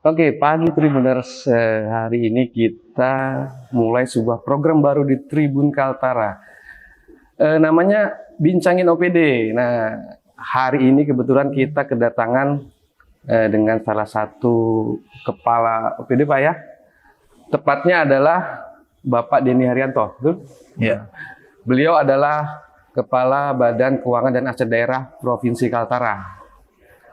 Oke, pagi Tribuners, hari ini kita mulai sebuah program baru di Tribun Kaltara. Namanya Bincangin OPD. Nah, hari ini kebetulan kita kedatangan dengan salah satu kepala OPD, Pak ya. Tepatnya adalah Bapak Denny Haryanto. Betul? Ya. Beliau adalah Kepala Badan Keuangan dan Aset Daerah Provinsi Kaltara.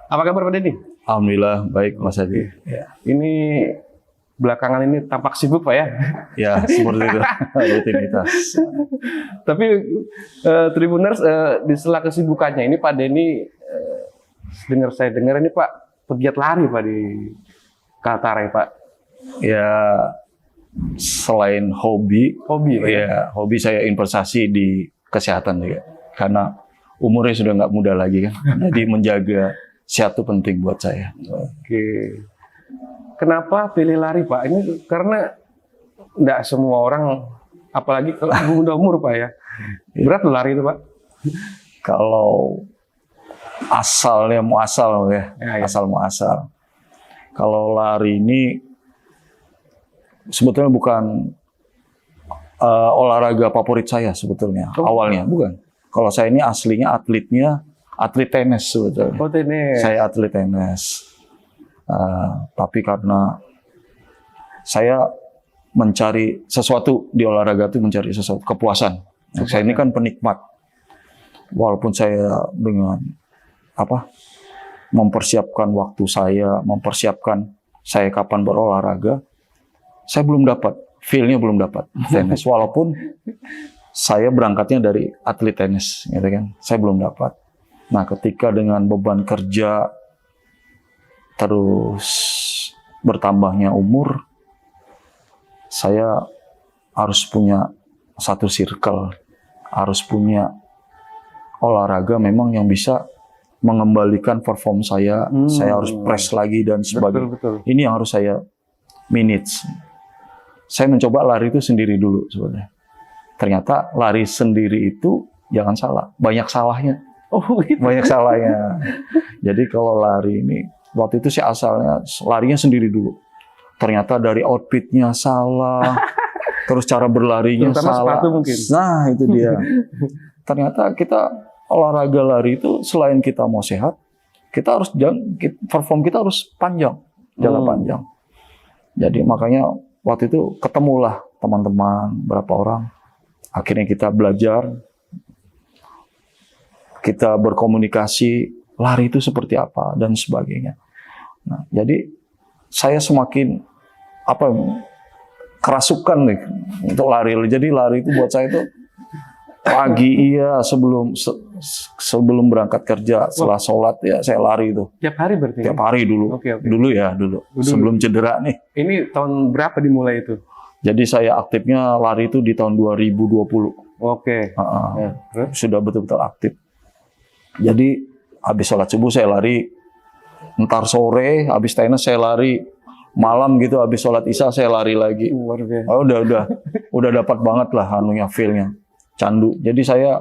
Apa kabar Pak Denny? Alhamdulillah baik Mas Adi. Ya. Ini belakangan ini tampak sibuk Pak ya? Ya seperti itu rutinitas. Tapi Tribuners di sela kesibukannya ini Pak Denny saya dengar ini Pak pegiat lari Pak di Kaltara ya Pak. Ya selain hobi Pak, ya hobi saya investasi di kesehatan juga. Karena umurnya sudah nggak muda lagi kan. Jadi menjaga sehat itu penting buat saya. Oke. Kenapa pilih lari Pak? Ini karena nggak semua orang, apalagi kalau muda umur Pak ya. Berat lari itu Pak. Kalau asalnya mau asal ya, asal mau asal. Kalau lari ini sebetulnya bukan olahraga favorit saya sebetulnya. Awalnya bukan. Kalau saya ini aslinya atlet tenis sebetulnya. Oh, tenis. Saya atlet tenis. Tapi karena saya mencari sesuatu di olahraga itu mencari sesuatu kepuasan. Saya ini kan penikmat. Walaupun saya dengan mempersiapkan waktu saya, mempersiapkan saya kapan berolahraga, saya belum dapat feel-nya belum dapat tenis. Walaupun saya berangkatnya dari atlet tenis, gitu kan. Saya belum dapat. Nah, ketika dengan beban kerja terus bertambahnya umur, saya harus punya satu circle, harus punya olahraga memang yang bisa mengembalikan perform saya. Saya harus press lagi dan sebagainya. Betul. Ini yang harus saya manage. Saya mencoba lari itu sendiri dulu sebenarnya. Ternyata lari sendiri itu jangan salah, banyak salahnya. Oh, gitu. Banyak salahnya. Jadi kalau lari ini, waktu itu sih asalnya larinya sendiri dulu. Ternyata dari outfitnya salah, terus cara berlarinya terutama salah. Sepatu mungkin. Nah itu dia. Ternyata kita olahraga lari itu selain kita mau sehat, kita harus perform kita harus panjang, jangka panjang. Jadi makanya waktu itu ketemulah teman-teman berapa orang. Akhirnya kita belajar. Kita berkomunikasi, lari itu seperti apa, dan sebagainya. Nah, jadi saya semakin kerasukan nih untuk lari. Jadi lari itu buat saya itu pagi sebelum berangkat kerja, setelah sholat ya saya lari itu. Tiap hari berarti? Tiap hari dulu. Oke. Dulu. Sebelum cedera nih. Ini tahun berapa dimulai itu? Jadi saya aktifnya lari itu di tahun 2020. Oke. Sudah betul-betul aktif. Jadi habis sholat subuh saya lari, entar sore habis tenis saya lari, malam gitu habis sholat isya saya lari lagi. Oh, udah dapat banget lah feel-nya, candu. Jadi saya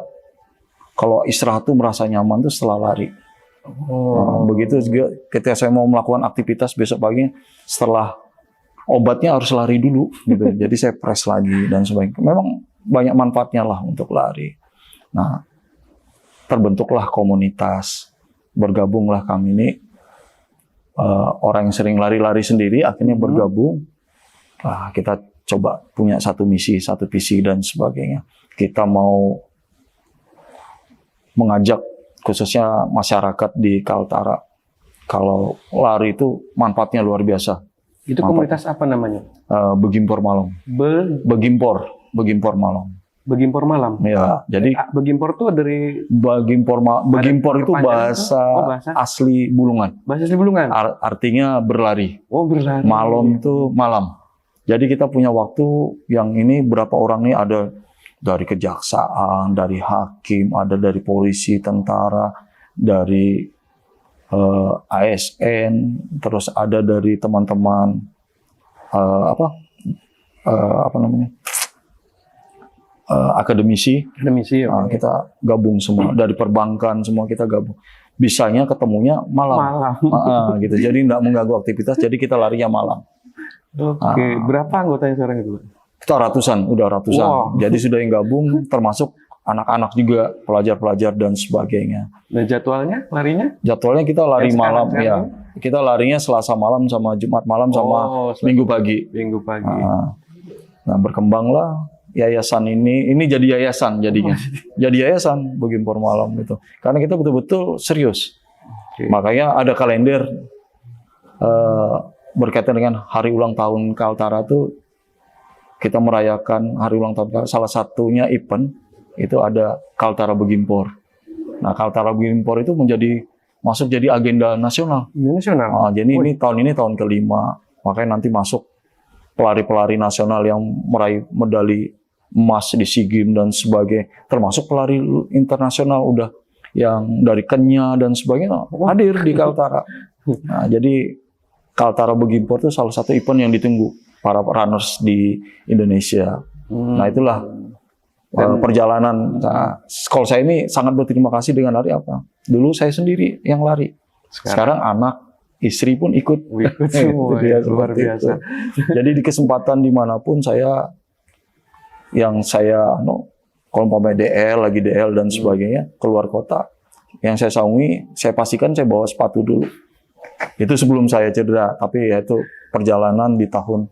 kalau istirahat tuh merasa nyaman tuh setelah lari. Begitu juga ketika saya mau melakukan aktivitas besok pagi, setelah obatnya harus lari dulu gitu. Jadi saya press lagi dan sebagainya. Memang banyak manfaatnya lah untuk lari. Nah, terbentuklah komunitas, bergabunglah kami ini orang yang sering lari-lari sendiri akhirnya bergabung. Kita coba punya satu misi, satu visi dan sebagainya. Kita mau mengajak khususnya masyarakat di Kaltara. Kalau lari itu manfaatnya luar biasa. Itu komunitas apa namanya? Begimpor Malam. Begimpor Malam. Begimpor Malam. Ya, jadi Begimpor itu dari Begimpor itu bahasa asli Bulungan. Bahasa asli Bulungan. Artinya berlari. Oh, berlari. Malam itu malam. Jadi kita punya waktu yang ini berapa orang nih, ada dari kejaksaan, dari hakim, ada dari polisi, tentara, dari ASN, terus ada dari teman-teman akademisi. Akademisi ya. Nah, kita gabung semua dari perbankan, semua kita gabung. Bisanya ketemunya malam. Gitu. Jadi nggak mengganggu aktivitas. Jadi kita larinya malam. Oke. Berapa anggotanya sekarang itu? Kita ratusan, udah ratusan. Wow. Jadi sudah yang gabung, termasuk anak-anak juga, pelajar-pelajar dan sebagainya. Nah, jadwalnya larinya? Jadwalnya kita lari Yang malam, sekarang ya. Kita larinya Selasa malam sama Jumat malam sama Minggu pagi. Minggu pagi. Nah, berkembanglah yayasan ini jadi yayasan jadinya. Jadi yayasan Begimpor Malam itu. Karena kita betul-betul serius. Oke. Makanya ada kalender berkaitan dengan hari ulang tahun Kaltara tuh, kita merayakan hari ulang tahun Kaltara. Salah satunya event itu ada Kaltara Begimpor. Nah, Kaltara Begimpor itu masuk jadi agenda nasional. Nasional. Jadi ini tahun kelima. Makanya nanti masuk pelari-pelari nasional yang meraih medali emas di SEA Games dan sebagainya. Termasuk pelari internasional udah yang dari Kenya dan sebagainya hadir di Kaltara. Nah, jadi Kaltara Begimpor itu salah satu event yang ditunggu para runners di Indonesia. Nah, itulah perjalanan. Nah, kalau saya ini sangat berterima kasih dengan lari apa? Dulu saya sendiri yang lari. Sekarang anak, istri pun ikut. Semua, luar biasa. Jadi di kesempatan dimanapun saya kalau umpamanya lagi DL dan sebagainya, keluar kota, yang saya saungi, saya pastikan saya bawa sepatu dulu. Itu sebelum saya cedera, tapi ya itu perjalanan di tahun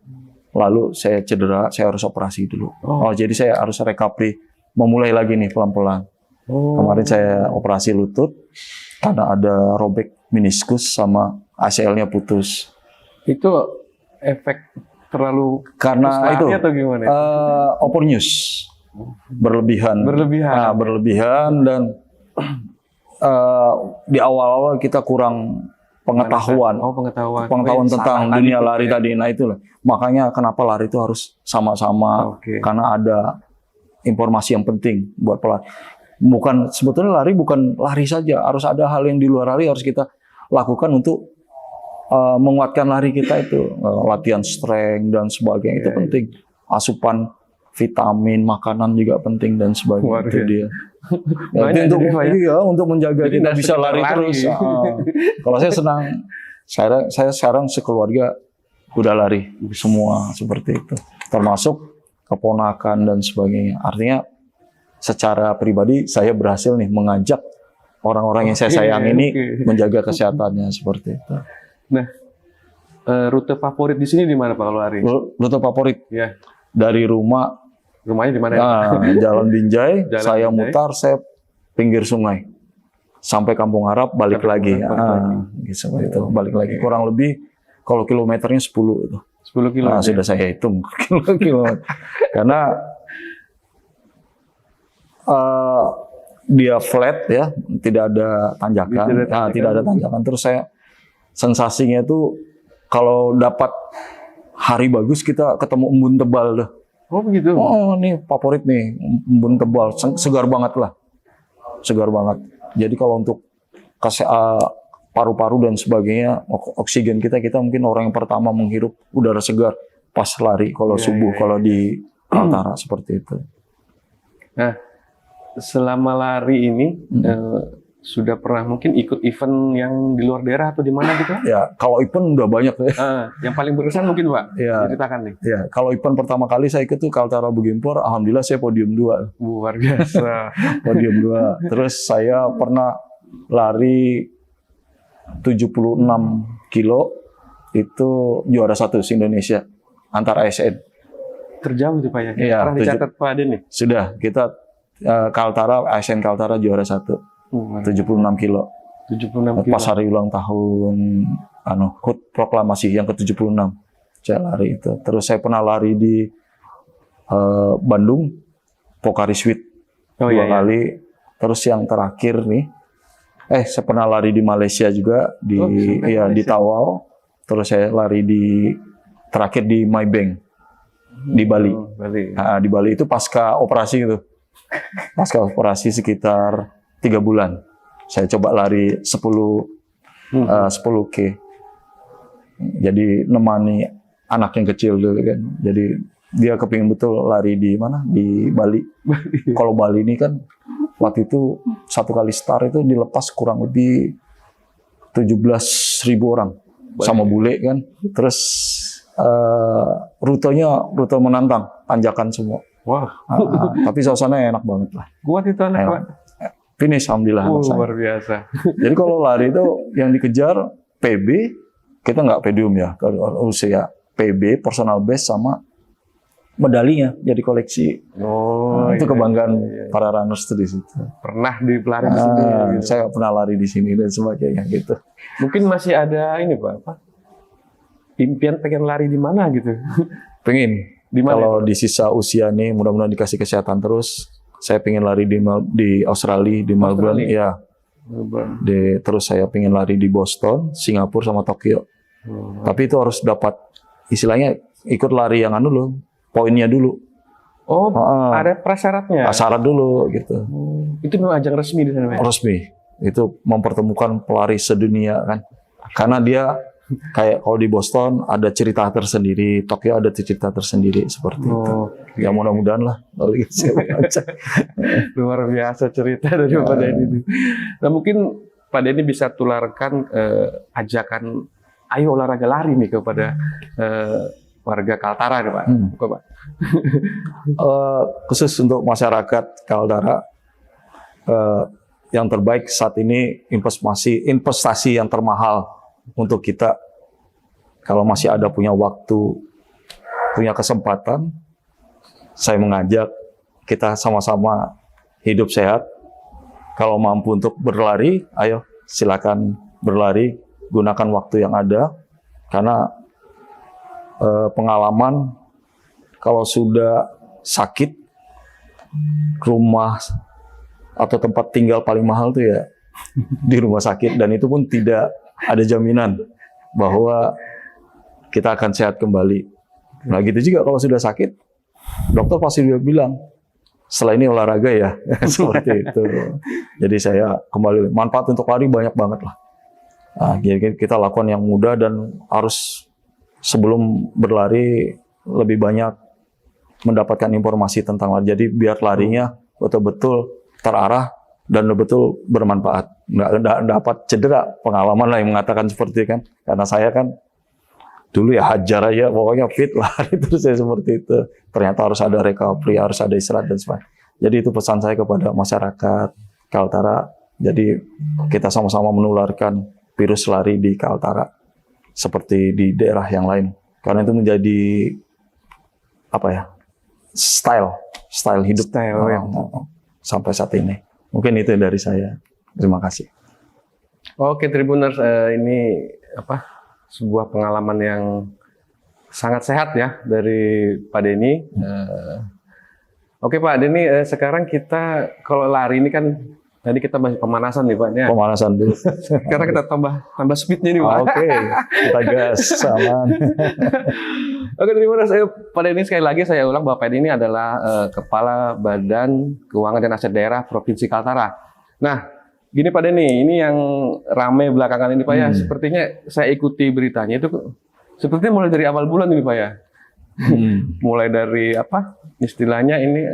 lalu saya cedera, saya harus operasi dulu. Jadi saya harus recovery, memulai lagi nih pelan-pelan. Kemarin saya operasi lutut karena ada robek meniskus sama ACL-nya putus. Itu efek terlalu karena itu atau gimana? Overuse, berlebihan. Nah, berlebihan dan di awal-awal kita kurang pengetahuan tentang dunia lari tadi. Nah, itulah makanya kenapa lari itu harus sama-sama, karena ada informasi yang penting buat pelari. Sebetulnya lari bukan lari saja, harus ada hal yang di luar lari harus kita lakukan untuk menguatkan lari kita itu. Latihan strength dan sebagainya itu penting. Asupan vitamin, makanan juga penting dan sebagainya. Itu dia. Untuk menjaga jadi kita bisa lari terus. Kalau saya senang, saya sekarang sekeluarga udah lari semua seperti itu, termasuk keponakan dan sebagainya. Artinya secara pribadi saya berhasil nih mengajak orang-orang yang saya sayang ini menjaga kesehatannya seperti itu. Nah, rute favorit di sini di mana Pak kalau lari? Rute favorit? Ya. Dari rumahnya di mana? Jalan Binjai, saya mutar, saya pinggir sungai sampai Kampung Arab, balik lagi. Gitu, itu balik lagi. Kurang lebih kalau kilometernya 10 itu. 10 km. Sudah saya hitung kilometer. Karena dia flat ya, tidak ada tanjakan. Tidak ada tanjakan. Terus saya sensasinya itu kalau dapat hari bagus kita ketemu embun tebal tuh. Oh begitu. Nih favorit nih, embun tebal, segar banget lah. Segar banget. Jadi kalau untuk paru-paru dan sebagainya, oksigen kita mungkin orang yang pertama menghirup udara segar pas lari kalau subuh, kalau di Kaltara seperti itu. Nah, selama lari ini sudah pernah mungkin ikut event yang di luar daerah atau di mana gitu? Ya, kalau event udah banyak ya. Yang paling berkesan mungkin Pak, ceritakan nih. Ya, kalau event pertama kali saya ikut tuh Kaltara Begimpor, alhamdulillah saya podium 2. Luar biasa. Podium 2. Terus saya pernah lari 76 kilo, itu juara 1 se-Indonesia antar ASN. Terjauh itu Pak ya? Iya. Pernah dicatat Pak Aden nih? Sudah, kita Kaltara, ASN Kaltara juara 1. 76 kilo. 76 kilo. Pas hari ulang tahun HUT proklamasi yang ke-76. Saya lari itu. Terus saya pernah lari di Bandung, Pocari Sweat 2 kali. Terus yang terakhir nih, saya pernah lari di Malaysia juga di Tawau. Terus saya lari terakhir di Maybank di Bali. Di Bali itu pasca operasi itu. Pasca operasi sekitar 3 bulan. Saya coba lari 10K. Jadi nemani anak yang kecil dulu kan. Jadi dia kepingin betul lari di mana, di Bali. Kalau Bali ini kan waktu itu satu kali start itu dilepas kurang lebih 17.000 orang sama bule kan. Terus rutenya rute menantang, tanjakan semua. Wah, Tapi suasananya enak banget lah. kuat itu anak, Pak. Finish alhamdulillah. anak saya. Luar biasa. Jadi kalau lari itu yang dikejar PB, kita nggak podium ya. Kalau usia PB, personal best sama medalinya jadi koleksi. Oh, Itu iya, kebanggaan iya. para runners tuh di situ. Pernah di pelari di sini. Gitu. Saya pernah lari di sini dan sebagainya gitu. Mungkin masih ada ini, Pak, apa? Impian pengen lari di mana gitu. Pengen. Di mana? Kalau di sisa usia nih, mudah-mudahan dikasih kesehatan terus. Saya pengen lari di Australia, di Melbourne, ya. Terus saya pengen lari di Boston, Singapura sama Tokyo. Tapi itu harus dapat istilahnya ikut lari yang anu loh, poinnya dulu. Oh, ada prasyaratnya. Syarat dulu gitu. Itu memang ajang resmi di sana, Pak? Resmi. Itu mempertemukan pelari sedunia kan. Karena dia kayak kalau di Boston ada cerita tersendiri, Tokyo ada cerita tersendiri seperti itu. Ya mudah-mudahan lah kalau gitu saya baca. Luar biasa cerita dari Pak Denny. Nah, mungkin Pak Denny bisa tularkan ajakan ayo olahraga lari nih kepada warga Kaltara nih, Pak. Pak. Khusus untuk masyarakat Kaltara, yang terbaik saat ini investasi yang termahal untuk kita. Kalau masih ada punya waktu, punya kesempatan, saya mengajak kita sama-sama hidup sehat. Kalau mampu untuk berlari, ayo silakan berlari, gunakan waktu yang ada. Karena pengalaman kalau sudah sakit, rumah atau tempat tinggal paling mahal tuh ya di rumah sakit, dan itu pun tidak ada jaminan bahwa kita akan sehat kembali. Nah gitu juga kalau sudah sakit, dokter pasti dia bilang, setelah ini olahraga ya, seperti itu. Jadi saya kembali, manfaat untuk lari banyak banget lah. Nah, jadi kita lakukan yang mudah dan harus sebelum berlari lebih banyak mendapatkan informasi tentang lari. Jadi biar larinya betul-betul terarah dan betul bermanfaat. Nggak dapat cedera, pengalaman lah yang mengatakan seperti itu kan. Karena saya kan dulu ya hajar aja, pokoknya fit lari terus saya seperti itu. Ternyata harus ada recovery, harus ada istirahat dan sebagainya. Jadi itu pesan saya kepada masyarakat Kaltara. Jadi kita sama-sama menularkan virus lari di Kaltara seperti di daerah yang lain. Karena itu menjadi apa ya? Style hidup sampai saat ini. Mungkin itu dari saya. Terima kasih. Oke, Tribuners, ini apa? Sebuah pengalaman yang sangat sehat ya dari Pak Denny. Oke Pak Denny, sekarang kita kalau lari ini kan tadi kita masih pemanasan nih Pak. Ya. Pemanasan dulu. Sekarang kita tambah speednya nih Pak. Oke, kita gas, aman. Oke, Tribuners, Pak Denny sekali lagi saya ulang bahwa Pak Denny adalah Kepala Badan Keuangan dan Aset Daerah Provinsi Kaltara. Nah, gini Pak Denny, ini yang ramai belakangan ini Pak ya, sepertinya saya ikuti beritanya itu sepertinya mulai dari awal bulan ini Pak ya. Mulai dari apa istilahnya ini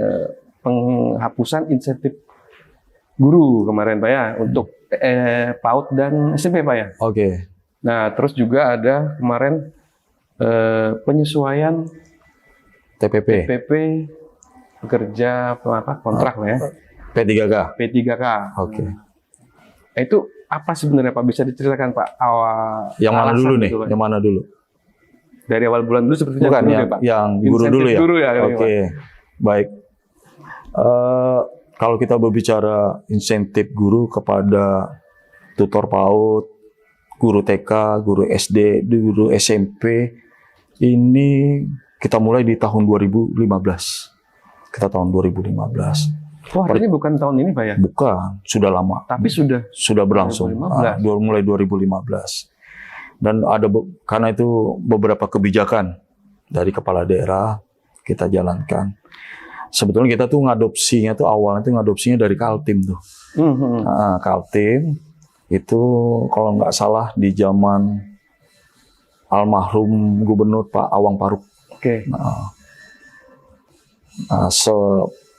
penghapusan insentif guru kemarin Pak ya untuk PAUD dan SMP Pak ya. Oke. Nah, terus juga ada kemarin penyesuaian TPP. pekerja apa kontrak Pak ya. P3K. P3K. Oke. Nah, itu apa sebenarnya Pak, bisa diceritakan Pak awal? Yang mana dulu nih? Gitu, Yang mana dulu? Dari awal bulan dulu sepertinya. Bukan dulu yang, ya, Pak. yang guru Insentif dulu ya? Guru ya. Oke, baik. Kalau kita berbicara insentif guru kepada tutor PAUD, guru TK, guru SD, guru SMP, ini kita mulai di tahun 2015. Kita tahun 2015. Wah, ini bukan tahun ini Pak ya? Bukan, sudah lama. Tapi sudah Berlangsung. 2015. Mulai 2015. Dan ada karena itu beberapa kebijakan dari kepala daerah kita jalankan. Sebetulnya kita tuh awalnya ngadopsinya dari Kaltim tuh. Nah, Kaltim itu kalau nggak salah di zaman almarhum Gubernur Pak Awang Paruk. Oke. Nah, Nah,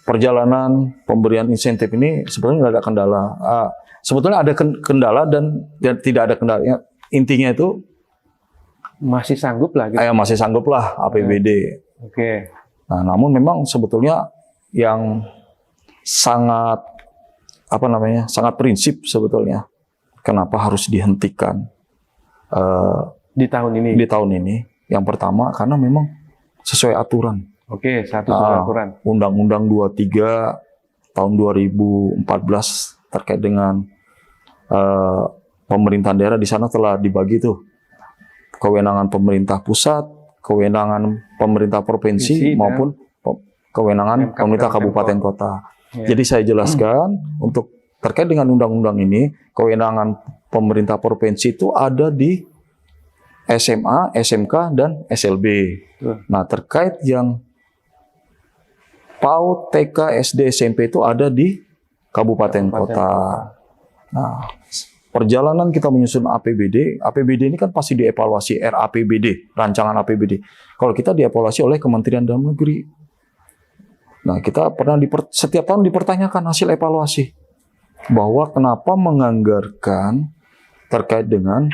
perjalanan pemberian insentif ini sebetulnya nggak ada kendala. Sebetulnya ada kendala dan tidak ada kendala. Intinya itu Masih sanggup lah gitu. masih sanggup lah APBD. Oke. Nah, namun memang sebetulnya yang sangat sangat prinsip sebetulnya. Kenapa harus dihentikan Di tahun ini. di tahun ini? Yang pertama karena memang sesuai aturan. Oke, satu aturan. Undang-Undang 23 tahun 2014 terkait dengan pemerintahan daerah, di sana telah dibagi tuh kewenangan pemerintah pusat, kewenangan pemerintah provinsi maupun kewenangan pemerintah kabupaten kota. Ya. Jadi saya jelaskan untuk terkait dengan undang-undang ini, kewenangan pemerintah provinsi itu ada di SMA, SMK, dan SLB. Nah, terkait yang PAUD, TK, SD, SMP itu ada di kabupaten kota. Nah, perjalanan kita menyusun APBD ini kan pasti dievaluasi RAPBD, rancangan APBD. Kalau kita dievaluasi oleh Kementerian Dalam Negeri. Nah, kita pernah setiap tahun dipertanyakan hasil evaluasi bahwa kenapa menganggarkan terkait dengan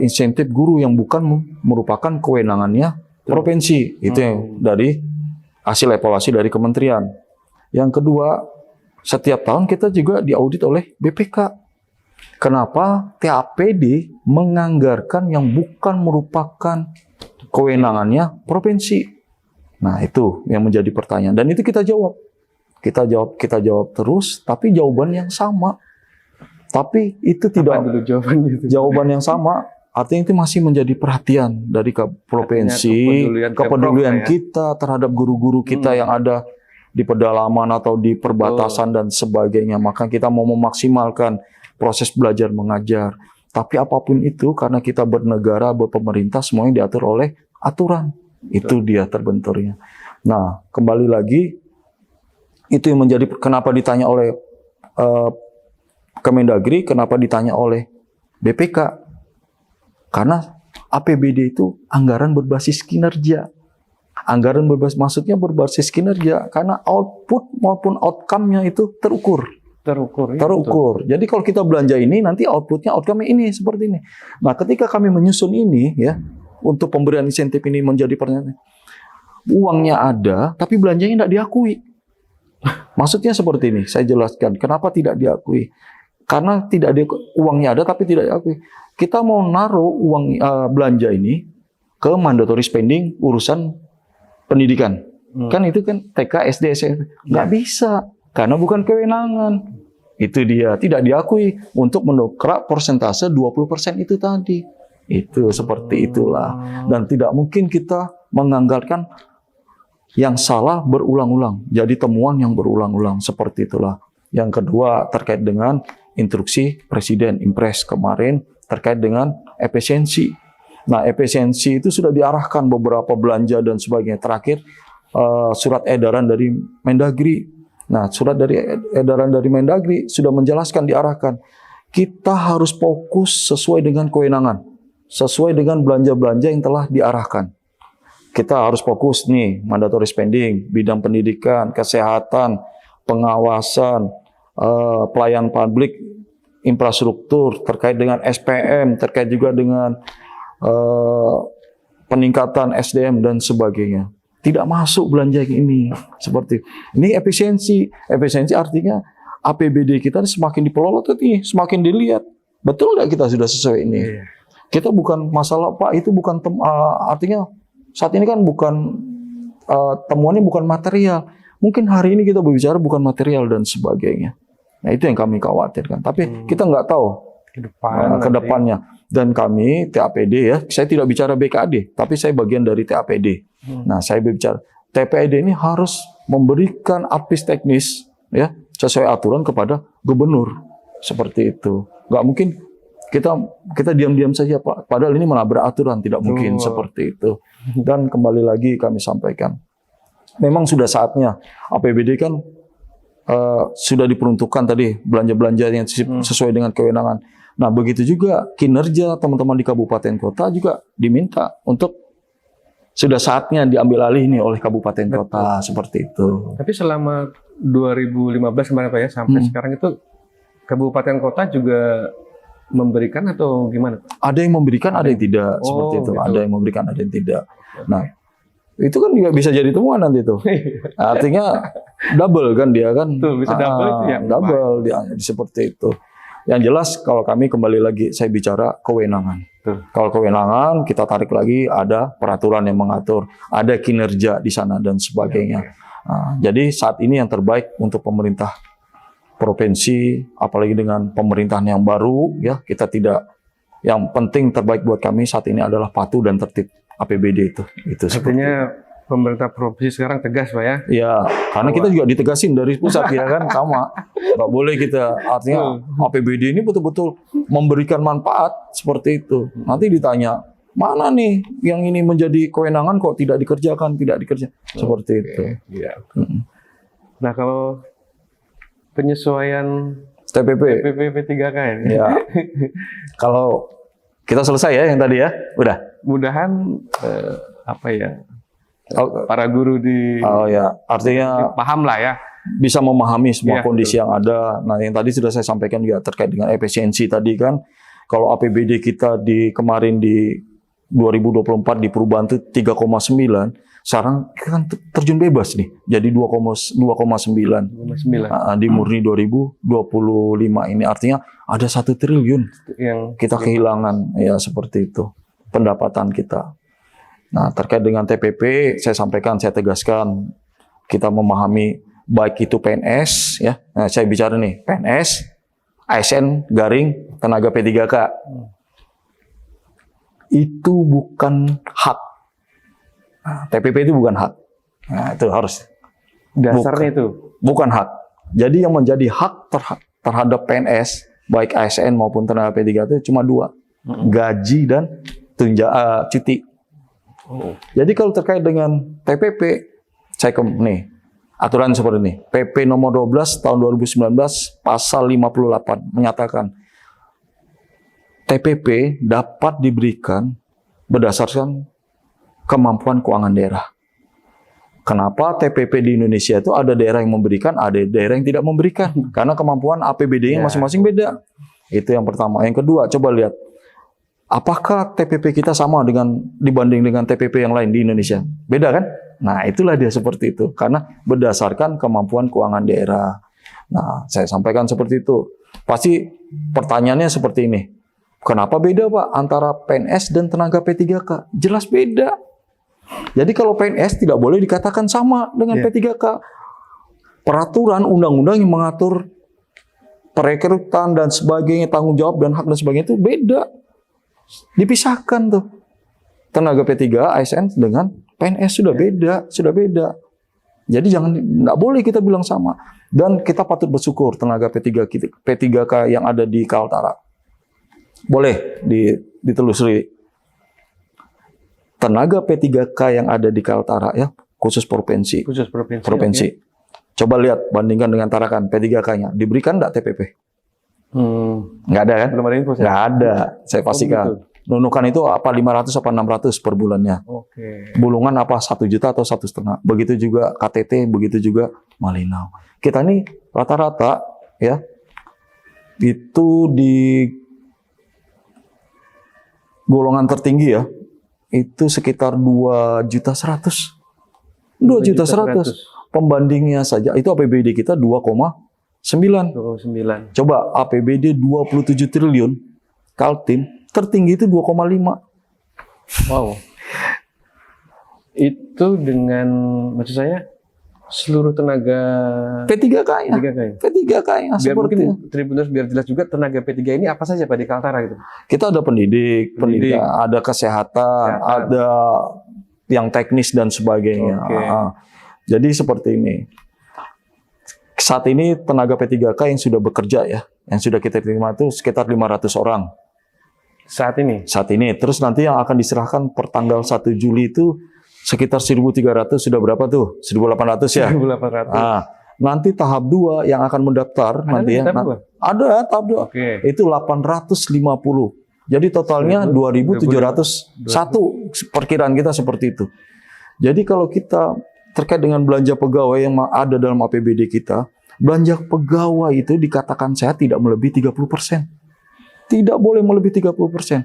insentif guru yang bukan merupakan kewenangannya provinsi. Itu yang dari hasil evaluasi dari kementerian. Yang kedua, setiap tahun kita juga diaudit oleh BPK. Kenapa TAPD menganggarkan yang bukan merupakan kewenangannya provinsi? Nah, itu yang menjadi pertanyaan. Dan itu kita jawab. Kita jawab terus, tapi jawaban yang sama. Tapi itu tidak jawaban yang sama. Artinya itu masih menjadi perhatian dari provinsi, kepedulian kita terhadap guru-guru kita yang ada di pedalaman atau di perbatasan dan sebagainya. Maka kita mau memaksimalkan proses belajar mengajar. Tapi apapun itu, karena kita bernegara, berpemerintah, semuanya diatur oleh aturan. Itu dia terbenturnya. Nah, kembali lagi, itu yang menjadi kenapa ditanya oleh Kemendagri, kenapa ditanya oleh BPK. Karena APBD itu anggaran berbasis kinerja. Anggaran maksudnya berbasis kinerja karena output maupun outcome-nya itu terukur. Terukur. Jadi kalau kita belanja ini nanti outcome-nya ini seperti ini. Nah, ketika kami menyusun ini ya untuk pemberian insentif ini menjadi pertanyaan. Uangnya ada tapi belanjanya tidak diakui. Maksudnya seperti ini, saya jelaskan kenapa tidak diakui. Karena uangnya ada tapi tidak diakui. Kita mau naruh uang belanja ini ke mandatory spending urusan pendidikan. Kan itu kan TK, SD, SMP. Nggak bisa, karena bukan kewenangan. Itu dia, tidak diakui untuk mendongkrak persentase 20% itu tadi. Itu seperti itulah. Dan tidak mungkin kita menganggarkan yang salah berulang-ulang. Jadi temuan yang berulang-ulang, seperti itulah. Yang kedua terkait dengan instruksi Presiden Impres kemarin terkait dengan efisiensi. Nah, efisiensi itu sudah diarahkan beberapa belanja dan sebagainya. Terakhir surat edaran dari Mendagri. Nah, surat dari edaran dari Mendagri sudah menjelaskan, diarahkan. Kita harus fokus sesuai dengan kewenangan, sesuai dengan belanja-belanja yang telah diarahkan. Kita harus fokus nih, mandatory spending, bidang pendidikan, kesehatan, pengawasan, pelayanan publik, infrastruktur, terkait dengan SPM, terkait juga dengan peningkatan SDM dan sebagainya. Tidak masuk belanja ini seperti ini. Efisiensi artinya APBD kita semakin dipelolot nih, semakin dilihat. Betul nggak kita sudah sesuai ini? Kita bukan masalah Pak, itu bukan artinya saat ini kan bukan temuannya bukan material. Mungkin hari ini kita berbicara bukan material dan sebagainya. Nah, itu yang kami khawatirkan. Tapi kita nggak tahu ke depannya. Dan kami TAPD ya, saya tidak bicara BKD, tapi saya bagian dari TAPD. Nah, saya berbicara TAPD ini harus memberikan advies teknis ya sesuai aturan kepada gubernur. Seperti itu. Nggak mungkin kita diam-diam saja Pak. Padahal ini menabrak aturan, tidak mungkin seperti itu. Dan kembali lagi kami sampaikan, memang sudah saatnya APBD kan sudah diperuntukkan tadi belanja-belanja yang sesuai dengan kewenangan. Nah, begitu juga kinerja teman-teman di kabupaten kota juga diminta untuk sudah saatnya diambil alih nih oleh kabupaten kota seperti itu. Tapi selama 2015 kemarin Pak ya, sampai sekarang itu kabupaten kota juga memberikan atau gimana Pak? Ada yang memberikan, ada yang tidak seperti itu. gitu. Ada yang memberikan, ada yang tidak. Nah, itu kan juga bisa jadi temuan nanti tuh. Artinya double kan dia kan. Tuh, bisa double itu ya. Double dia seperti itu. Yang jelas kalau kami kembali lagi saya bicara kewenangan. Kalau kewenangan kita tarik lagi ada peraturan yang mengatur, ada kinerja di sana dan sebagainya. Nah, jadi saat ini yang terbaik untuk pemerintah provinsi, apalagi dengan pemerintahan yang baru, ya kita tidak. Yang penting terbaik buat kami saat ini adalah patuh dan tertib APBD itu. Artinya pemerintah provinsi sekarang tegas Pak ya? Ya, karena kita juga ditegasin dari pusat ya kan sama. Nggak boleh kita, artinya APBD ini betul-betul memberikan manfaat seperti itu. Nanti ditanya, mana nih yang ini menjadi kewenangan kok tidak dikerjakan, seperti itu. Iya. Nah kalau penyesuaian TPP P3K ini, ya. Kalau kita selesai ya yang tadi ya, udah. Mudahan apa ya, para guru di artinya paham lah ya, bisa memahami semua Iya, kondisi yang ada. Nah, yang tadi sudah saya sampaikan juga terkait dengan efisiensi tadi kan. Kalau APBD kita kemarin di 2024 di perubahan itu 3,9, sekarang kan terjun bebas nih, jadi 2,9. 2,9 Di murni 2025 ini artinya ada 1 triliun yang kita kehilangan ya seperti itu pendapatan kita. Nah, terkait dengan TPP saya sampaikan, saya tegaskan kita memahami baik itu PNS ya. Nah, saya bicara nih PNS, ASN, garing, tenaga P3K. Itu bukan hak. Nah, TPP itu bukan hak. Nah, itu harus dasarnya itu bukan hak. Jadi yang menjadi hak terhadap PNS baik ASN maupun tenaga P3K itu cuma 2. Gaji dan cuti. Jadi kalau terkait dengan TPP, saya nih aturan seperti ini. PP nomor 12 tahun 2019 pasal 58 menyatakan TPP dapat diberikan berdasarkan kemampuan keuangan daerah. Kenapa TPP di Indonesia itu ada daerah yang memberikan, ada daerah yang tidak memberikan? Karena kemampuan APBD-nya masing-masing beda. Itu yang pertama. Yang kedua, coba lihat. Apakah TPP kita sama dibanding dengan TPP yang lain di Indonesia? Beda kan? Nah, itulah dia seperti itu. Karena berdasarkan kemampuan keuangan daerah. Nah, saya sampaikan seperti itu. Pasti pertanyaannya seperti ini. Kenapa beda, Pak, antara PNS dan tenaga P3K? Jelas beda. Jadi kalau PNS tidak boleh dikatakan sama dengan P3K. Peraturan undang-undang yang mengatur perekrutan dan sebagainya, tanggung jawab dan hak dan sebagainya itu beda. Dipisahkan tuh. Tenaga P3 ASN dengan PNS sudah beda. Jadi nggak boleh kita bilang sama. Dan kita patut bersyukur tenaga P3K yang ada di Kaltara. Boleh ditelusuri. Tenaga P3K yang ada di Kaltara ya, khusus provinsi. Provinsi. Okay. Coba lihat bandingkan dengan Tarakan P3K-nya. Diberikan nggak TPP? Nggak ada kan? Belum ada info. Nggak ada. Saya pastikan. Nunukan itu apa 500 apa 600 per bulannya. Bulungan apa 1 juta atau 1,5. Begitu juga KTT, begitu juga Malinau. Kita ini rata-rata ya itu di golongan tertinggi ya. Itu sekitar 2.100.000. 2.100.000. Pembandingnya saja itu APBD kita 2,9. Coba APBD 27 triliun. Kaltim tertinggi itu 2,5. Wow. Itu dengan maksud saya seluruh tenaga P3K-nya. P3K-nya biar mungkin Tribuners biar jelas juga tenaga P3 ini apa saja Pak di Kaltara gitu. Kita ada pendidikan, ada kesehatan, ada yang teknis dan sebagainya. Jadi seperti ini. Saat ini tenaga P3K yang sudah bekerja ya, yang sudah kita terima itu sekitar 500 orang. Saat ini. Terus nanti yang akan diserahkan per tanggal 1 Juli itu sekitar 1.300 sudah berapa tuh? 1.800 ya? 1.800. Nah, nanti tahap 2 yang akan mendaftar nanti ya. Ada tahap 2. Itu 850 Jadi totalnya 2.701 perkiraan kita seperti itu. Jadi kalau kita terkait dengan belanja pegawai yang ada dalam APBD kita, belanja pegawai itu dikatakan sehat tidak melebihi 30%. Tidak boleh melebihi 30%.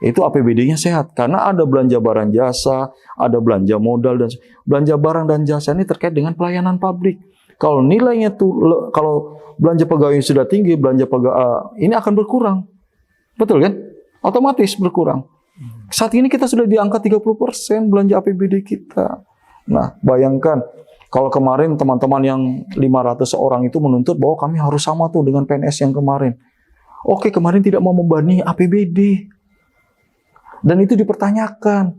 Itu APBD-nya sehat karena ada belanja barang jasa, ada belanja modal, dan belanja barang dan jasa ini terkait dengan pelayanan publik. Kalau nilainya tuh, kalau belanja pegawai sudah tinggi, belanja pegawai ini akan berkurang. Betul kan? Otomatis berkurang. Saat ini kita sudah di angka 30% belanja APBD kita. Nah, bayangkan kalau kemarin teman-teman yang 500 orang itu menuntut bahwa kami harus sama tuh dengan PNS yang kemarin. Oke, kemarin tidak mau membebani APBD. Dan itu dipertanyakan.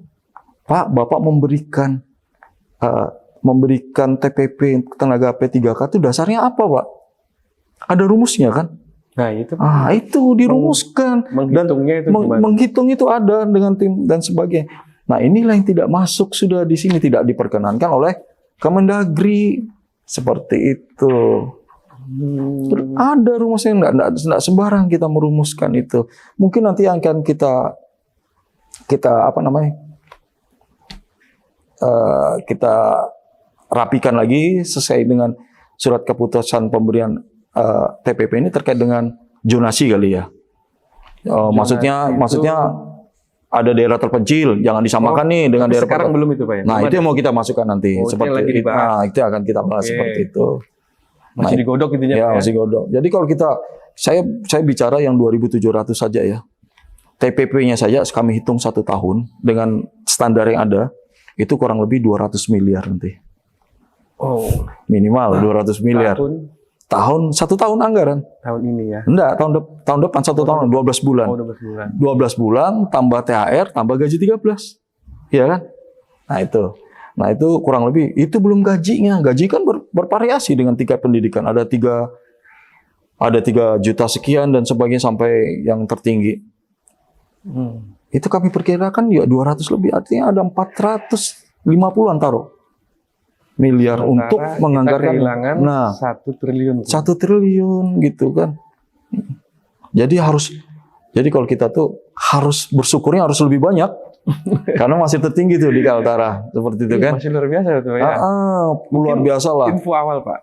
Pak, Bapak memberikan TPP tenaga P3K itu dasarnya apa, Pak? Ada rumusnya kan? Nah, itu. Itu dirumuskan. Menghitungnya itu gimana? Menghitung itu ada dengan tim dan sebagainya. Nah, inilah yang tidak masuk sudah di sini, tidak diperkenankan oleh Kemendagri. Seperti itu. Ada rumusnya, enggak sembarang kita merumuskan itu. Mungkin nanti akan kita kita rapikan lagi sesuai dengan surat keputusan pemberian TPP ini terkait dengan zonasi kali ya. Maksudnya ada daerah terpencil, jangan disamakan nih dengan daerah sekarang belum itu, Pak ya? Nah, itu yang mau kita masukkan nanti. Seperti itu. Nah, itu akan kita bahas seperti itu. Masih digodok intinya. Ya, masih godok. Jadi kalau saya bicara yang 2.700 saja ya. TPP-nya saja kami hitung 1 tahun dengan standar yang ada, itu kurang lebih 200 miliar nanti. Oh. Minimal 200 miliar. Satu tahun anggaran. Tahun ini ya? Enggak, tahun depan 1 tahun, 12 bulan. 12 bulan, tambah THR, tambah gaji 13. Iya kan? Nah itu kurang lebih, itu belum gajinya. Gaji kan bervariasi dengan tingkat pendidikan. Ada 3 juta sekian dan sebagainya sampai yang tertinggi. Itu kami perkirakan ya 200 lebih, artinya ada 450-an taruh miliar untuk menganggarkan. Nah, 1 triliun. 1 triliun gitu kan. Jadi kalau kita tuh harus bersyukurnya harus lebih banyak. Karena masih tertinggi tuh di Kaltara seperti itu kan. Masih luar biasa tuh ya. Luar biasa lah. Info awal, Pak.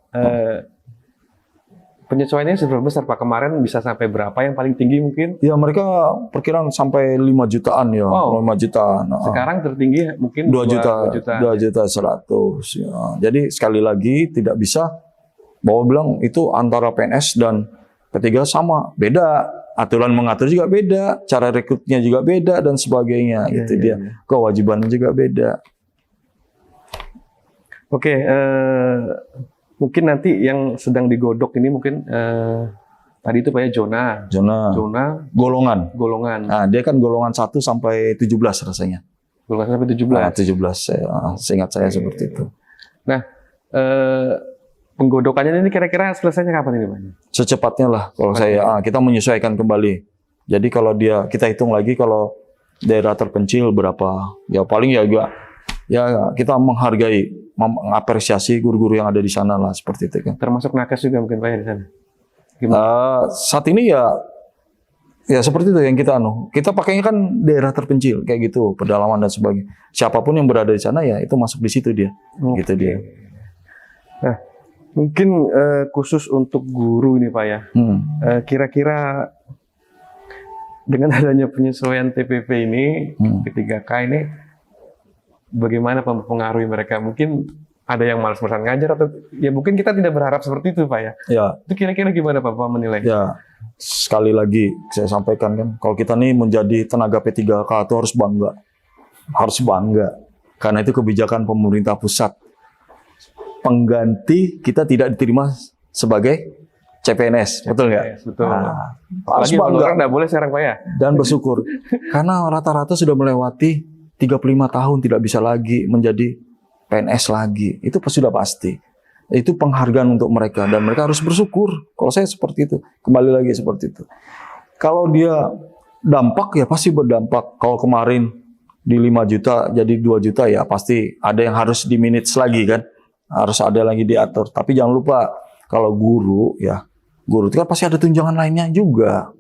Penyesuaiannya seberapa besar, Pak? Kemarin bisa sampai berapa yang paling tinggi mungkin? Ya mereka perkiraan sampai 5 jutaan ya. Wow. 5 jutaan. Sekarang tertinggi mungkin 2 juta 100 ya. Jadi sekali lagi tidak bisa bahwa bilang itu antara PNS dan P3 sama, beda. Aturan mengatur juga beda, cara rekrutnya juga beda dan sebagainya. Itu dia. Kewajibannya juga beda. Oke, mungkin nanti yang sedang digodok ini mungkin tadi itu Pak ya zona golongan. Nah, dia kan golongan 1 sampai 17 rasanya. Golongan sampai 17. 17 seingat saya seperti itu. Nah, penggodokannya ini kira-kira selesainya kapan ini, Pak? Secepatnya lah kalau kita menyesuaikan kembali. Jadi kalau kita hitung lagi kalau daerah terpencil berapa, ya paling ya kita menghargai, mengapresiasi guru-guru yang ada di sana lah seperti itu kan. Termasuk nakes juga mungkin Pak ya di sana. Saat ini ya seperti itu yang kita pakainya kan daerah terpencil kayak gitu, pedalaman dan sebagainya. Siapapun yang berada di sana ya itu masuk di situ dia. Gitu dia. Nah, mungkin khusus untuk guru ini Pak ya. Kira-kira dengan adanya penyesuaian TPP ini, P3K ini, bagaimana mempengaruhi mereka? Mungkin ada yang malas-malasan ngajar atau ya mungkin kita tidak berharap seperti itu Pak ya. Ya. Itu kira-kira gimana Pak menilai? Ya, sekali lagi saya sampaikan kan, kalau kita nih menjadi tenaga P3K itu harus bangga. Harus bangga. Karena itu kebijakan pemerintah pusat. Pengganti kita tidak diterima sebagai CPNS, betul nggak? Betul. Nah, harus bangga. Nggak boleh sekarang Pak ya. Dan bersyukur. Karena rata-rata sudah melewati 35 tahun tidak bisa lagi menjadi PNS lagi. Itu sudah pasti. Itu penghargaan untuk mereka dan mereka harus bersyukur. Kalau saya seperti itu, kembali lagi seperti itu. Kalau dia dampak ya pasti berdampak. Kalau kemarin di 5 juta jadi 2 juta ya pasti ada yang harus di manage lagi kan. Harus ada lagi diatur. Tapi jangan lupa kalau guru itu kan pasti ada tunjangan lainnya juga.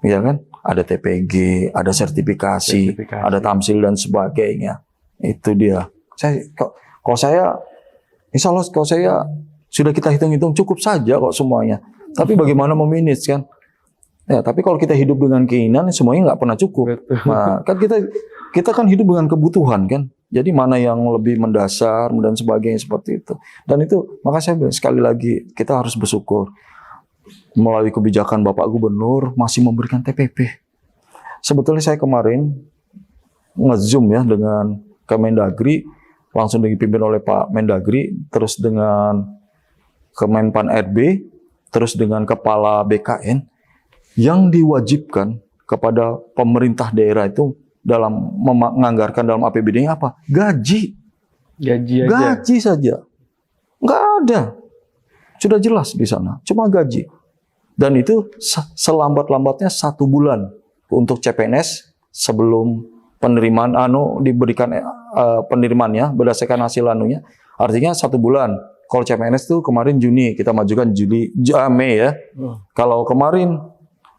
Ya kan? ada TPG, ada sertifikasi, Sertifikasi. ada tamsil dan sebagainya. Itu dia. Kalau saya, insya Allah kalau saya sudah kita hitung-hitung cukup saja kok semuanya. Tapi bagaimana memanage kan? Ya, tapi kalau kita hidup dengan keinginan, semuanya nggak pernah cukup. Betul. Nah, kan kita kan hidup dengan kebutuhan kan. Jadi mana yang lebih mendasar dan sebagainya seperti itu. Dan itu maka saya bilang, sekali lagi kita harus bersyukur melalui kebijakan Bapak Gubernur masih memberikan TPP. Sebetulnya saya kemarin nge-zoom ya dengan Kemendagri, langsung dipimpin oleh Pak Mendagri, terus dengan Kemenpan RB, terus dengan Kepala BKN, yang diwajibkan kepada pemerintah daerah itu dalam menganggarkan dalam APBD-nya apa? Gaji. Gaji aja. Gaji saja. Nggak ada. Sudah jelas di sana. Cuma gaji. Dan itu selambat-lambatnya 1 bulan untuk CPNS sebelum penerimaan diberikan penerimaannya berdasarkan hasil anunya. Artinya 1 bulan. Kalau CPNS itu kemarin Juni, kita majukan Mei ya. Kalau kemarin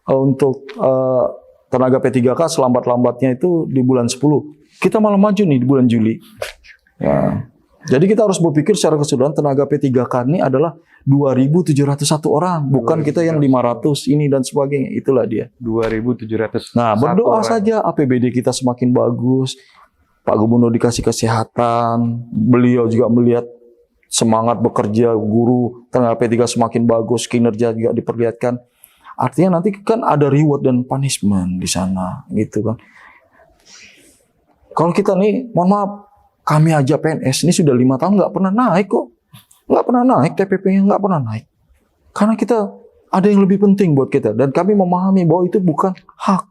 untuk tenaga P3K selambat-lambatnya itu di bulan 10. Kita malah maju nih di bulan Juli. Ya. Jadi kita harus berpikir secara keseluruhan tenaga P3K ini adalah 2.701 orang, bukan kita yang 500 ini dan sebagainya. Itulah dia. 2.700. Nah, berdoa saja APBD kita semakin bagus. Pak Gubernur dikasih kesehatan, beliau juga melihat semangat bekerja guru tenaga P3 semakin bagus, kinerja juga diperlihatkan. Artinya nanti kan ada reward dan punishment di sana, gitu kan. Kalau kita nih, mohon maaf, kami aja PNS ini sudah 5 tahun nggak pernah naik kok. Nggak pernah naik TPP-nya, nggak pernah naik. Karena kita ada yang lebih penting buat kita. Dan kami memahami bahwa itu bukan hak.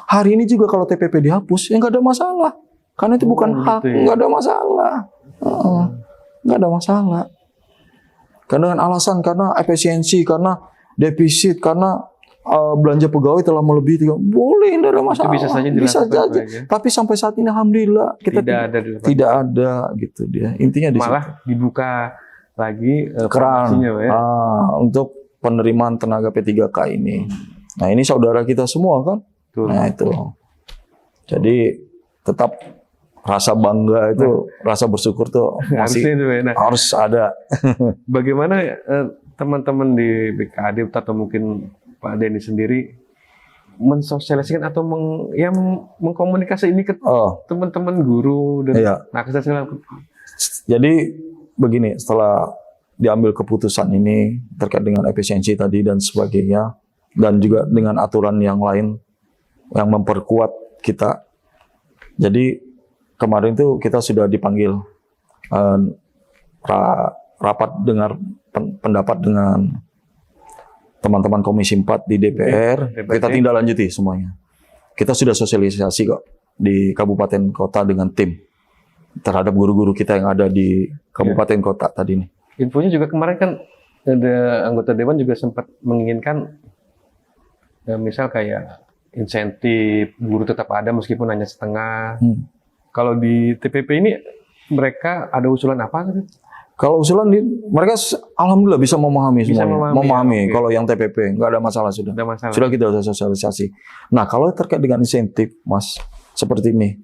Hari ini juga kalau TPP dihapus, ya nggak ada masalah. Karena itu bukan hak, gitu ya. nggak ada masalah. Nggak ada masalah. Karena dengan alasan, karena efisiensi, karena defisit, karena belanja pegawai telah melebihi, boleh, tidak ada masalah. Itu bisa saja Bisa dilakukan, saja. ya. Tapi sampai saat ini alhamdulillah kita tidak ada gitu dia. Intinya di malah dibuka lagi keran formasinya, Pak, ya. untuk penerimaan tenaga P3K ini. Nah, ini saudara kita semua kan. Betul. Nah, itu. Jadi tetap rasa bangga itu, rasa bersyukur tuh masih Harusnya itu, Pak, ya. Nah, harus ada. bagaimana teman-teman di BKAD atau mungkin Pak Denny sendiri mensosialisasikan atau mengkomunikasi ini ke teman-teman guru dan Iya. nakes dan Jadi begini, setelah diambil keputusan ini terkait dengan efisiensi tadi dan sebagainya, dan juga dengan aturan yang lain yang memperkuat kita. Jadi kemarin tuh kita sudah dipanggil rapat dengar pendapat dengan teman-teman Komisi 4 di DPR. Kita tindak lanjuti semuanya. Kita sudah sosialisasi kok di kabupaten kota dengan tim terhadap guru-guru kita yang ada di kabupaten kota tadi nih. Infonya juga kemarin kan ada anggota dewan juga sempat menginginkan misal kayak insentif guru tetap ada meskipun hanya setengah. Kalau di TPP ini mereka ada usulan apa? Kalau usulan mereka alhamdulillah bisa memahami Bisa semuanya. memahami, Kalau yang TPP nggak ada masalah sudah. Ada masalah. Sudah kita udah sosialisasi. Nah, kalau terkait dengan insentif, Mas, seperti ini,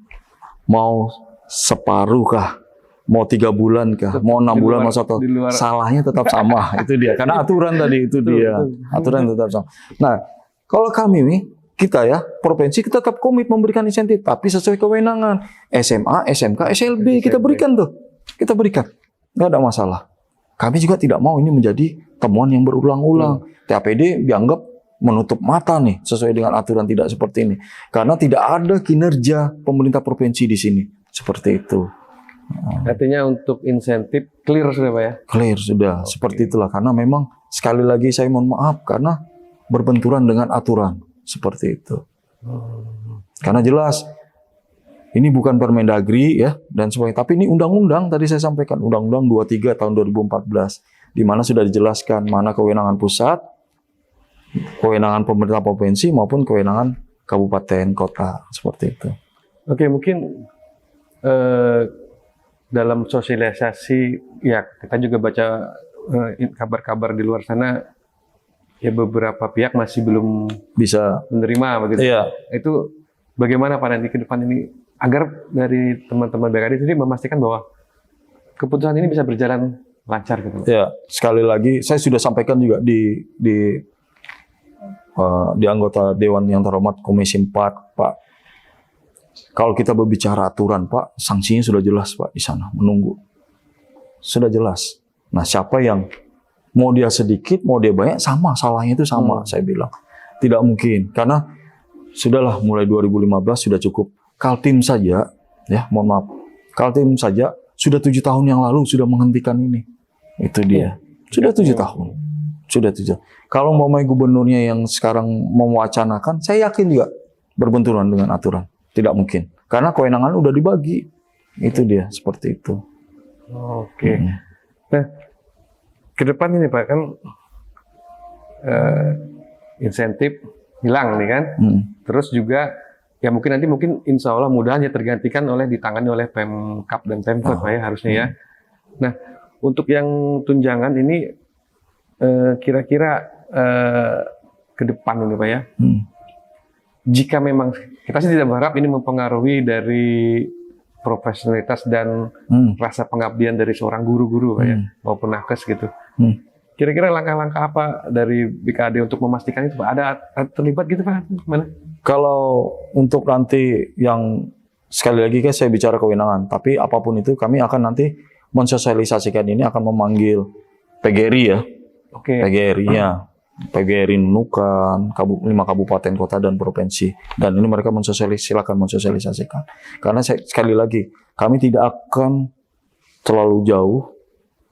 mau separuh kah? Mau 3 bulan kah? Mau 6 bulan? Mau 1? Salahnya tetap sama. Itu dia. Karena aturan tadi itu dia. Aturan tetap sama. Nah, kalau kami nih, kita ya, provinsi kita tetap komit memberikan insentif, tapi sesuai kewenangan. SMA, SMK, SLB kita berikan tuh. Kita berikan. Nggak ada masalah. Kami juga tidak mau ini menjadi temuan yang berulang-ulang. TAPD dianggap menutup mata nih sesuai dengan aturan tidak seperti ini. Karena tidak ada kinerja pemerintah provinsi di sini. Seperti itu. Artinya untuk insentif clear sudah, Pak, ya? Clear sudah. Seperti itulah. Karena memang sekali lagi saya mohon maaf karena berbenturan dengan aturan. Seperti itu. Karena jelas ini bukan Permendagri ya dan sebagainya, tapi ini undang-undang tadi saya sampaikan, Undang-Undang 23 tahun 2014 di mana sudah dijelaskan mana kewenangan pusat, kewenangan pemerintah provinsi maupun kewenangan kabupaten kota seperti itu. Oke, mungkin dalam sosialisasi ya kita juga baca kabar-kabar di luar sana ya beberapa pihak masih belum bisa. menerima begitu. Iya. Itu bagaimana Pak nanti ke depan ini agar dari teman-teman BKD sendiri memastikan bahwa keputusan ini bisa berjalan lancar gitu. Ya, sekali lagi saya sudah sampaikan juga di anggota Dewan yang terhormat Komisi 4, Pak. Kalau kita berbicara aturan, Pak, sanksinya sudah jelas, Pak, di sana menunggu. Sudah jelas. Nah, siapa yang mau dia sedikit, mau dia banyak, sama salahnya itu sama, saya bilang. Tidak mungkin, karena sudahlah mulai 2015 sudah cukup. Kaltim saja, ya, mohon maaf. Kaltim saja sudah 7 tahun yang lalu sudah menghentikan ini. Itu dia. Sudah 7 tahun. Sudah 7. Kalau mau gubernurnya yang sekarang mewacanakan, saya yakin juga berbenturan dengan aturan. Tidak mungkin. Karena kewenangan udah dibagi. Itu dia, seperti itu. Oke. Nah, ke depan ini Pak, kan insentif hilang nih kan. Terus juga, ya mungkin insya Allah mudahan ya tergantikan ditangani oleh Pemkab dan Pemkot Pak ya, harusnya ya. Nah, untuk yang tunjangan ini kira-kira ke depan ini Pak ya, jika memang kita sih tidak berharap ini mempengaruhi dari profesionalitas dan rasa pengabdian dari seorang guru-guru Pak ya, maupun nakes gitu. Kira-kira langkah-langkah apa dari BKD untuk memastikan itu Pak? Ada terlibat gitu Pak? Gimana? Kalau untuk nanti yang sekali lagi kan saya bicara kewenangan, tapi apapun itu kami akan nanti mensosialisasikan ini, akan memanggil PGRI ya. Oke. PGRI-nya. PGRI Nunukan, 5 kabupaten, kota, dan provinsi. Dan ini mereka silakan mensosialisasikan. Karena sekali lagi, kami tidak akan terlalu jauh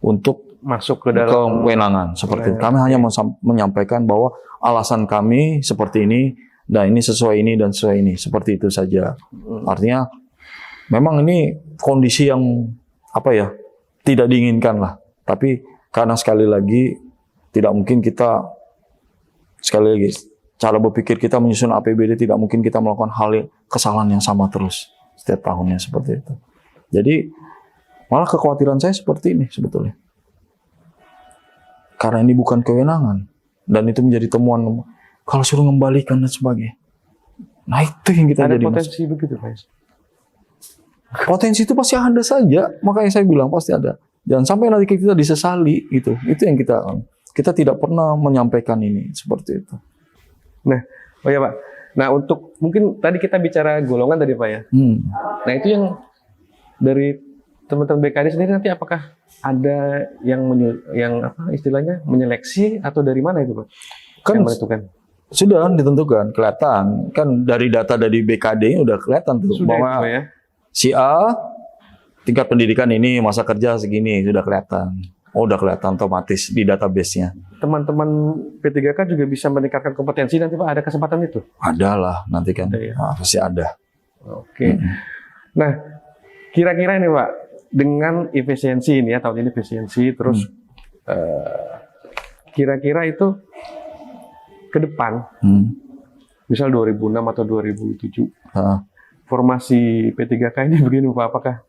untuk masuk ke dalam kewenangan seperti itu. Kami hanya menyampaikan bahwa alasan kami seperti ini, dan ini sesuai ini dan sesuai ini. Seperti itu saja. Artinya, memang ini kondisi yang tidak diinginkan lah. Tapi karena sekali lagi, tidak mungkin kita cara berpikir kita menyusun APBD, tidak mungkin kita melakukan kesalahan yang sama terus setiap tahunnya seperti itu. Jadi malah kekhawatiran saya seperti ini sebetulnya. Karena ini bukan kewenangan dan itu menjadi temuan kalau suruh mengembalikan dan sebagainya. Nah itu yang kita ada jadi potensi begitu Pak. Potensi itu pasti ada saja, makanya saya bilang pasti ada. Jangan sampai nanti kita disesali gitu. Itu yang kita tidak pernah menyampaikan ini seperti itu. Nah, oh ya Pak. Nah untuk mungkin tadi kita bicara golongan tadi Pak ya. Nah itu yang dari teman-teman BKD sendiri nanti apakah ada yang istilahnya menyeleksi atau dari mana itu Pak? Kan yang menentukan? Sudah ditentukan, kelihatan kan dari data dari BKD udah kelihatan tuh Sudah bahwa itu, Pak, ya? Si A tingkat pendidikan ini, masa kerja segini, sudah kelihatan. Oh, udah kelihatan otomatis di database-nya. Teman-teman P3K juga bisa meningkatkan kompetensi nanti Pak, ada kesempatan itu? Ada lah nanti kan, ya? pasti ada. Oke. Nah, kira-kira ini Pak, dengan efisiensi ini ya, tahun ini efisiensi, terus kira-kira itu ke depan, misal 2006 atau 2007, formasi P3K ini begini Pak, apakah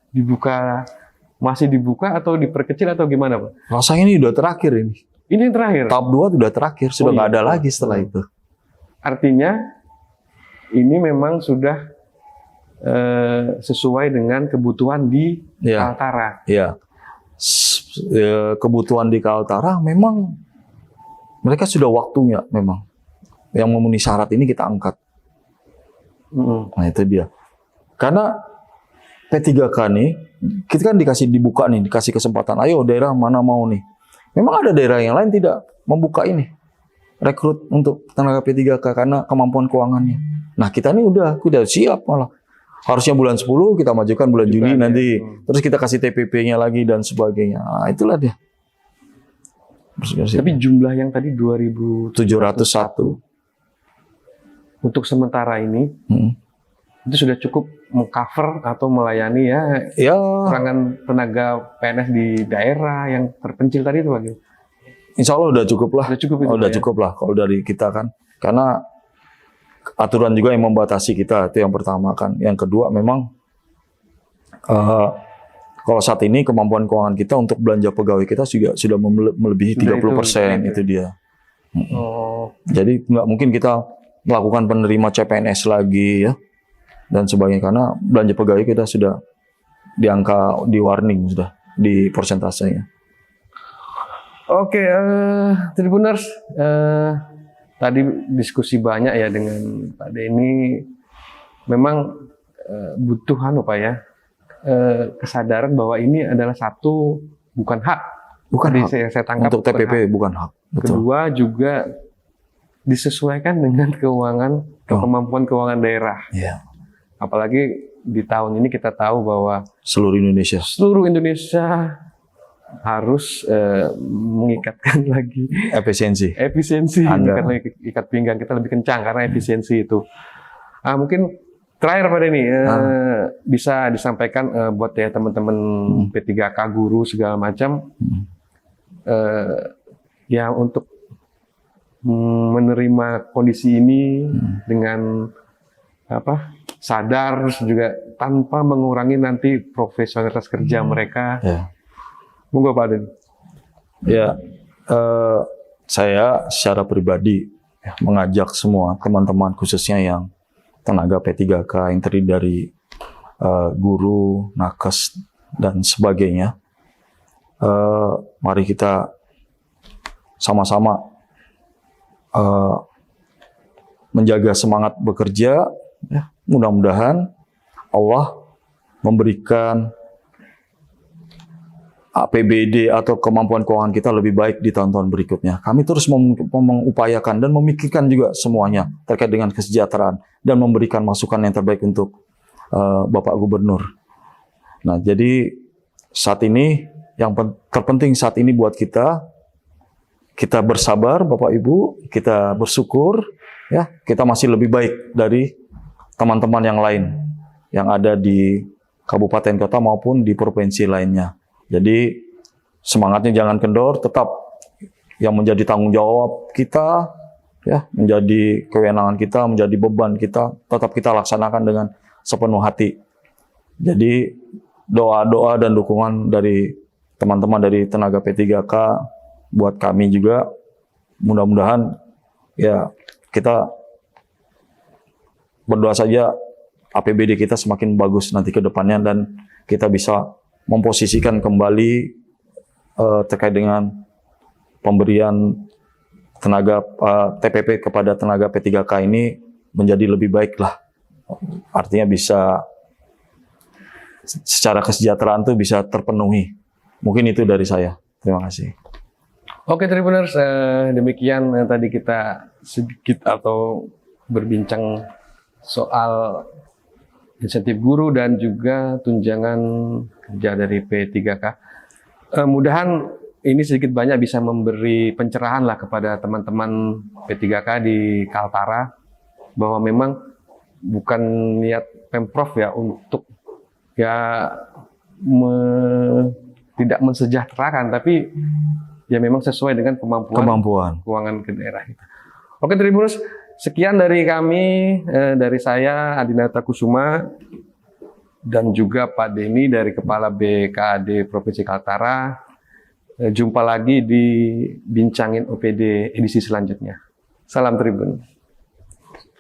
masih dibuka atau diperkecil atau gimana Pak? Rasanya ini udah terakhir ini. Ini yang terakhir? Tahap 2 sudah terakhir, sudah nggak ada lagi setelah itu. Artinya, ini memang sudah sesuai dengan kebutuhan di Kaltara. Iya. Kebutuhan di Kaltara memang mereka sudah waktunya memang. Yang memenuhi syarat ini kita angkat. Nah itu dia. Karena P3K nih, kita kan dikasih kesempatan. Ayo daerah mana mau nih. Memang ada daerah yang lain tidak membuka ini. Rekrut untuk tenaga P3K karena kemampuan keuangannya. Nah kita ini udah siap malah. Harusnya bulan 10 kita majukan bulan Juni nanti. Terus kita kasih TPP-nya lagi dan sebagainya. Nah itulah dia. Tapi jumlah yang tadi 2.701 untuk sementara ini itu sudah cukup mengcover atau melayani kekurangan tenaga PNS di daerah yang terpencil tadi itu bagaimana? Insya Allah udah cukup lah. Udah cukup lah kalau dari kita kan. Karena aturan juga yang membatasi kita itu yang pertama kan. Yang kedua memang kalau saat ini kemampuan keuangan kita untuk belanja pegawai kita juga sudah melebihi 30%. Itu dia. Oh, Jadi nggak mungkin kita melakukan penerima CPNS lagi ya dan sebagainya, karena belanja pegawai kita sudah di angka, di warning sudah di persentasenya. oke, Tribuners, tadi diskusi banyak ya dengan Pak Denny. Memang butuh Pak ya, kesadaran bahwa ini adalah satu bukan hak. Bukan Tadi hak. saya tangkap Untuk bukan TPP hak. bukan hak. Betul. Kedua juga disesuaikan dengan keuangan atau kemampuan keuangan daerah. Ya. Apalagi di tahun ini kita tahu bahwa Seluruh Indonesia. seluruh Indonesia harus mengikatkan lagi Efisiensi. efisiensi, Anggaran. karena ikat pinggang kita lebih kencang karena efisiensi itu. Mungkin terakhir Pak Denny, bisa disampaikan buat ya teman-teman P3K, guru segala macam, ya untuk menerima kondisi ini dengan sadar, terus juga tanpa mengurangi nanti profesionalitas kerja mereka. Ya. Monggo Pak Denny. Ya, saya secara pribadi ya, mengajak semua teman-teman khususnya yang tenaga P3K yang terdiri dari guru, nakes, dan sebagainya. Mari kita sama-sama menjaga semangat bekerja. Ya, mudah-mudahan Allah memberikan APBD atau kemampuan keuangan kita lebih baik di tahun-tahun berikutnya. Kami terus mengupayakan dan memikirkan juga semuanya terkait dengan kesejahteraan dan memberikan masukan yang terbaik untuk Bapak Gubernur. Nah, jadi saat ini yang terpenting saat ini buat kita bersabar, Bapak Ibu, kita bersyukur, ya, kita masih lebih baik dari teman-teman yang lain yang ada di kabupaten kota maupun di provinsi lainnya. Jadi semangatnya jangan kendor, tetap yang menjadi tanggung jawab kita, ya, menjadi kewenangan kita, menjadi beban kita, tetap kita laksanakan dengan sepenuh hati. Jadi doa-doa dan dukungan dari teman-teman dari tenaga P3K buat kami juga, mudah-mudahan ya kita berdoa saja APBD kita semakin bagus nanti ke depannya dan kita bisa memposisikan kembali terkait dengan pemberian tenaga TPP kepada tenaga P3K ini menjadi lebih baik lah. Artinya bisa secara kesejahteraan itu bisa terpenuhi. Mungkin itu dari saya. Terima kasih. Oke Tribuners, demikian tadi kita sedikit atau berbincang soal insentif guru dan juga tunjangan kerja dari P3K. Mudahan ini sedikit banyak bisa memberi pencerahan lah kepada teman-teman P3K di Kaltara bahwa memang bukan niat Pemprov ya untuk ya tidak mensejahterakan, tapi ya memang sesuai dengan kemampuan keuangan ke daerah. Oke Tribuners, sekian dari kami, dari saya Adinata Kusuma dan juga Pak Denny dari Kepala BKAD Provinsi Kaltara. Jumpa lagi di Bincangin OPD edisi selanjutnya. Salam Tribun.